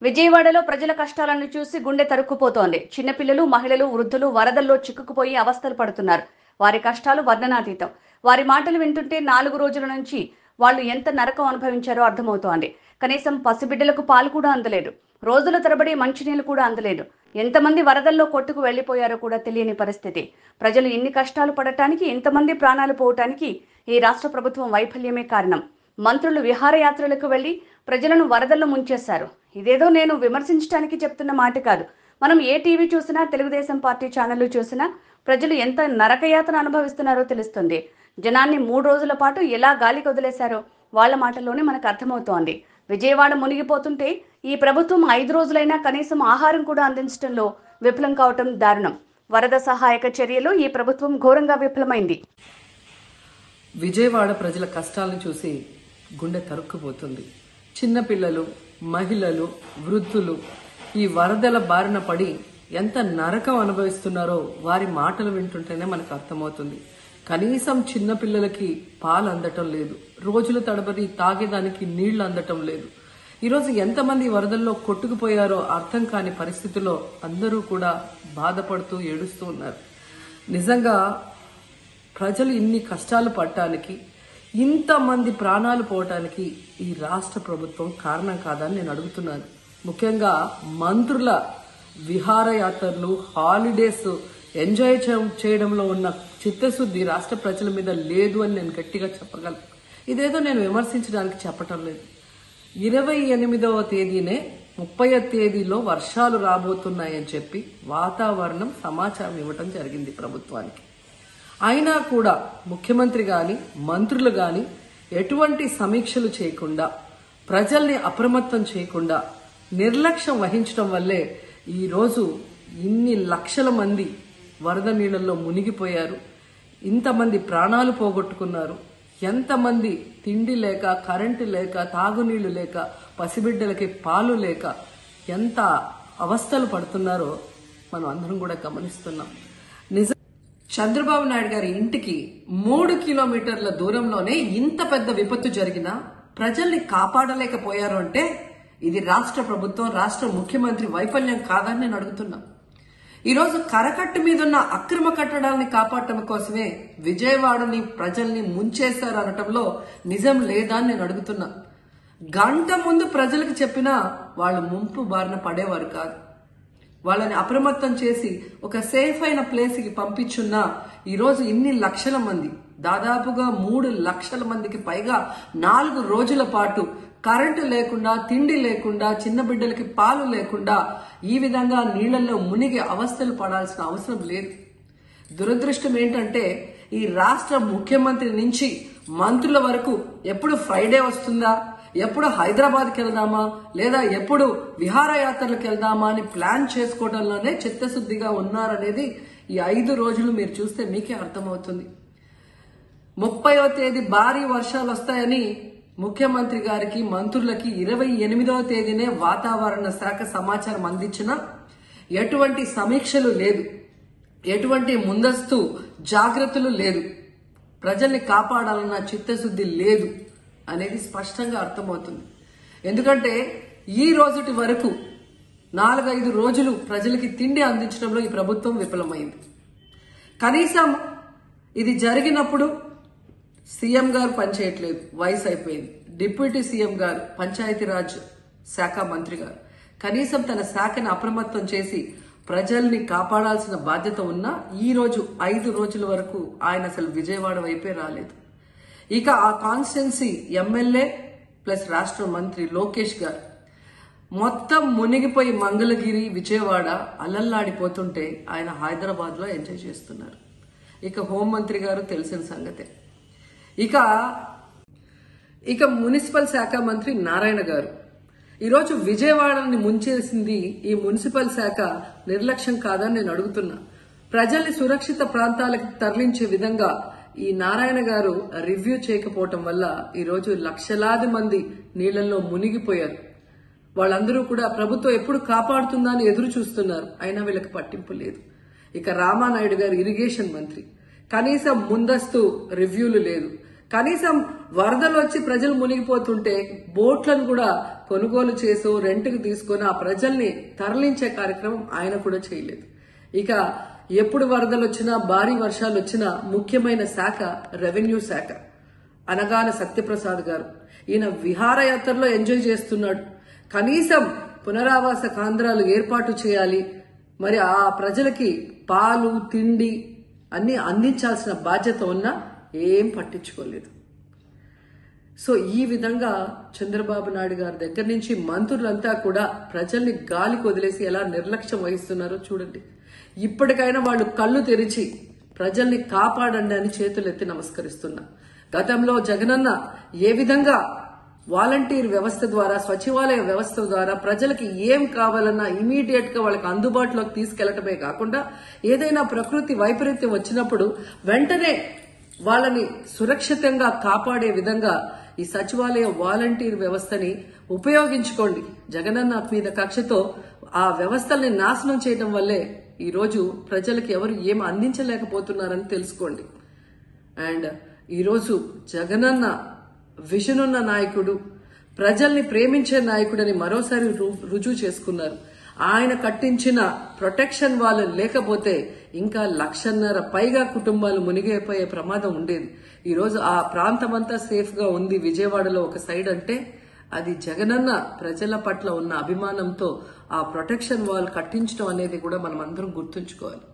విజయవాడలో ప్రజల కష్టాలను చూసి గుండె తరుక్కుపోతోంది. చిన్నపిల్లలు, మహిళలు, వృద్ధులు వరదల్లో చిక్కుకుపోయి అవస్థలు పడుతున్నారు. వారి కష్టాలు వర్ణనాతీతం. వారి మాటలు వింటుంటే 4 రోజుల నుంచి వాళ్ళు ఎంత నరకం అనుభవించారో అర్థమవుతోంది. కనీసం పసిబిడ్డలకు పాలు కూడా అందలేదు. రోజుల తరబడి మంచినీళ్లు కూడా అందలేదు. ఎంతమంది వరదల్లో కొట్టుకు వెళ్లిపోయారో కూడా తెలియని పరిస్థితి. ప్రజలు ఇన్ని కష్టాలు పడటానికి, ఎంతమంది ప్రాణాలు పోవటానికి ఈ రాష్ట్ర ప్రభుత్వం వైఫల్యమే కారణం. మంత్రులు విహారయాత్రలకు వెళ్లి ప్రజలను వరదల్లో ముంచేశారు. ఇదేదో నేను విమర్శించడానికి చెప్తున్న మాట కాదు. మనం ఏ టీవీ చూసినా, తెలుగుదేశం పార్టీ ఛానళ్లు చూసినా ప్రజలు ఎంత నరకయాతన అనుభవిస్తున్నారో తెలుస్తుంది. జనాన్ని 3 రోజుల పాటు ఎలా గాలికి వదిలేశారో వాళ్ల మాటల్లోనే మనకు అర్థమవుతోంది. విజయవాడ మునిగిపోతుంటే ఈ ప్రభుత్వం 5 రోజులైనా కనీసం ఆహారం కూడా అందించడంలో విఫలం కావటం దారుణం. వరద సహాయక చర్యలో ఈ ప్రభుత్వం ఘోరంగా విఫలమైంది. విజయవాడ ప్రజల కష్టాలను చూసి గుండె తరుక్కుపోతుంది. చిన్నపిల్లలు, మహిళలు, వృద్ధులు ఈ వరదల బారిన పడి ఎంత నరకం అనుభవిస్తున్నారో వారి మాటలు వింటుంటేనే మనకు అర్థమవుతుంది. కనీసం చిన్నపిల్లలకి పాలు అందటం లేదు. రోజుల తడబడి తాగేదానికి నీళ్లు అందటం లేదు. ఈరోజు ఎంతమంది వరదల్లో కొట్టుకుపోయారో అర్థం కాని పరిస్థితుల్లో అందరూ కూడా బాధపడుతూ ఏడుస్తూ ఉన్నారు. నిజంగా ప్రజలు ఇన్ని కష్టాలు పడటానికి, ఇంతమంది ప్రాణాలు పోవటానికి ఈ రాష్ట్ర ప్రభుత్వం కారణం కాదని నేను అడుగుతున్నాను. ముఖ్యంగా మంత్రుల విహారయాత్రలు, హాలిడేస్ ఎంజాయ్ చేయడంలో ఉన్న చిత్తశుద్ధి రాష్ట్ర ప్రజల మీద లేదు అని నేను గట్టిగా చెప్పగలను. ఇదేదో నేను విమర్శించడానికి చెప్పటం లేదు. 28వ తేదీనే 30వ తేదీలో వర్షాలు రాబోతున్నాయని చెప్పి వాతావరణం సమాచారం ఇవ్వటం జరిగింది ప్రభుత్వానికి. అయినా కూడా ముఖ్యమంత్రి గాని, మంత్రులు గాని ఎటువంటి సమీక్షలు చేయకుండా, ప్రజల్ని అప్రమత్తం చేయకుండా నిర్లక్ష్యం వహించడం వల్లే ఈరోజు ఇన్ని లక్షల మంది వరద నీళ్లలో మునిగిపోయారు. ఇంతమంది ప్రాణాలు పోగొట్టుకున్నారు. ఎంతమంది తిండి లేక, కరెంటు లేక, తాగునీళ్లు లేక, పసిబిడ్డలకి పాలు లేక ఎంత అవస్థలు పడుతున్నారో మనం అందరం కూడా గమనిస్తున్నాం. చంద్రబాబు నాయుడు గారి ఇంటికి 3 కిలోమీటర్ల దూరంలోనే ఇంత పెద్ద విపత్తు జరిగినా ప్రజల్ని కాపాడలేకపోయారు అంటే ఇది రాష్ట్ర ప్రభుత్వం, రాష్ట్ర ముఖ్యమంత్రి వైఫల్యం కాదని నేను అడుగుతున్నా. ఈరోజు కరకట్టు మీదున్న అక్రమ కట్టడాలని కాపాడటం కోసమే విజయవాడని ప్రజల్ని ముంచేశారు అనటంలో నిజం లేదా అని నేను అడుగుతున్నా. గంట ముందు ప్రజలకు చెప్పినా వాళ్ళు ముంపు బారిన పడేవారు కాదు. వాళ్ళని అప్రమత్తం చేసి ఒక సేఫ్ అయిన ప్లేస్ కి పంపించున్నా ఈరోజు ఇన్ని లక్షల మంది, దాదాపుగా 3 లక్షల మందికి పైగా 4 రోజుల పాటు కరెంటు లేకుండా, తిండి లేకుండా, చిన్న బిడ్డలకి పాలు లేకుండా ఈ విధంగా నీళ్లలో మునిగి అవస్థలు పడాల్సిన అవసరం లేదు. దురదృష్టం ఏంటంటే ఈ రాష్ట్ర ముఖ్యమంత్రి నుంచి మంత్రుల వరకు ఎప్పుడు ఫ్రైడే వస్తుందా, ఎప్పుడు హైదరాబాద్కి వెళ్దామా, లేదా ఎప్పుడు విహారయాత్రలకు వెళ్దామా అని ప్లాన్ చేసుకోవడంలోనే చిత్తశుద్ధిగా ఉన్నారనేది ఈ 5 రోజులు మీరు చూస్తే మీకే అర్థమవుతుంది. 30వ తేదీ భారీ వర్షాలు వస్తాయని ముఖ్యమంత్రి గారికి, మంత్రులకి 28వ తేదీనే వాతావరణ శాఖ సమాచారం అందించినా ఎటువంటి సమీక్షలు లేదు, ఎటువంటి ముందస్తు జాగ్రత్తలు లేదు, ప్రజల్ని కాపాడాలన్న చిత్తశుద్ధి లేదు అనేది స్పష్టంగా అర్థమవుతుంది. ఎందుకంటే ఈ రోజుటి వరకు 4-5 రోజులు ప్రజలకి తిండి అందించడంలో ఈ ప్రభుత్వం విఫలమైంది. కనీసం ఇది జరిగినప్పుడు సీఎం గారు పనిచేయట్లేదు, వయసు అయిపోయింది. డిప్యూటీ సీఎం గారు, పంచాయతీరాజ్ శాఖ మంత్రి గారు కనీసం తన శాఖను అప్రమత్తం చేసి ప్రజల్ని కాపాడాల్సిన బాధ్యత ఉన్నా ఈ రోజు 5 రోజుల వరకు ఆయన అసలు విజయవాడ వైపే రాలేదు. ఇక ఆ కాన్స్టిట్యున్సీ ఎమ్మెల్యే ప్లస్ రాష్ట్ర మంత్రి లోకేష్ గారు మొత్తం మునిగిపోయి మంగళగిరి, విజయవాడ అలల్లాడిపోతుంటే ఆయన హైదరాబాద్ లో ఎంజాయ్ చేస్తున్నారు. ఇక హోంమంత్రి గారు తెలిసిన సంగతే. ఇక మున్సిపల్ శాఖ మంత్రి నారాయణ గారు ఈరోజు విజయవాడని ముంచేసింది ఈ మున్సిపల్ శాఖ నిర్లక్ష్యం కాదని నేను అడుగుతున్నా. ప్రజల్ని సురక్షిత ప్రాంతాలకు తరలించే విధంగా ఈ నారాయణ గారు రివ్యూ చేయకపోవటం వల్ల ఈరోజు లక్షలాది మంది నీళ్లలో మునిగిపోయారు. వాళ్ళందరూ కూడా ప్రభుత్వం ఎప్పుడు కాపాడుతుందా అని ఎదురు చూస్తున్నారు. అయినా వీళ్ళకి పట్టింపు లేదు. ఇక రామానాయుడు గారు ఇరిగేషన్ మంత్రి, కనీసం ముందస్తు రివ్యూలు లేదు. కనీసం వరదలు వచ్చి ప్రజలు మునిగిపోతుంటే బోట్లను కూడా కొనుగోలు చేసి రెంట్కి తీసుకొని ఆ ప్రజల్ని తరలించే కార్యక్రమం ఆయన కూడా చేయలేదు. ఇక ఎప్పుడు వరదలు వచ్చినా భారీ వర్షాలు వచ్చినా ముఖ్యమైన శాఖ రెవెన్యూ శాఖ. అనగాన సత్యప్రసాద్ గారు ఈయన విహారయాత్రలో ఎంజాయ్ చేస్తున్నాడు. కనీసం పునరావాస కేంద్రాలు ఏర్పాటు చేయాలి, మరి ఆ ప్రజలకి పాలు తిండి అన్ని అందించాల్సిన బాధ్యత ఉన్నా ఏం పట్టించుకోలేదు. సో ఈ విధంగా చంద్రబాబు నాయుడు గారి దగ్గర నుంచి మంత్రులంతా కూడా ప్రజల్ని గాలికి వదిలేసి ఎలా నిర్లక్ష్యం వహిస్తున్నారో చూడండి. ఇప్పటికైనా వాళ్ళు కళ్ళు తెరిచి ప్రజల్ని కాపాడండి అని చేతులెత్తి నమస్కరిస్తున్నా. గతంలో జగనన్న ఏ విధంగా వాలంటీర్ వ్యవస్థ ద్వారా, సచివాలయ వ్యవస్థ ద్వారా ప్రజలకి ఏం కావాలన్నా ఇమీడియట్ గా వాళ్ళకి అందుబాటులోకి తీసుకెళ్లటమే కాకుండా ఏదైనా ప్రకృతి వైపరీత్యం వచ్చినప్పుడు వెంటనే వాళ్ళని సురక్షితంగా కాపాడే విధంగా ఈ సచివాలయ వాలంటీర్ వ్యవస్థని ఉపయోగించుకోండి. జగనన్న మీద కక్షతో ఆ వ్యవస్థల్ని నాశనం చేయడం వల్లే ఈ రోజు ప్రజలకు ఎవరు ఏం అందించలేకపోతున్నారని తెలుసుకోండి. అండ్ ఈరోజు జగనన్న విజన్ ఉన్న నాయకుడు, ప్రజల్ని ప్రేమించే నాయకుడని మరోసారి రుజువు చేసుకున్నారు. ఆయన కట్టించిన ప్రొటెక్షన్ వాళ్ళు లేకపోతే ఇంకా 1,50,000 పైగా కుటుంబాలు మునిగిపోయే ప్రమాదం ఉండేది. ఈరోజు ఆ ప్రాంతమంతా సేఫ్ గా ఉంది విజయవాడలో ఒక సైడ్ అంటే అది జగనన్న ప్రజల పట్ల ఉన్న అభిమానంతో ఆ ప్రొటెక్షన్ వాల్ కట్టించడం అనేది కూడా మనం అందరం గుర్తుంచుకోవాలి.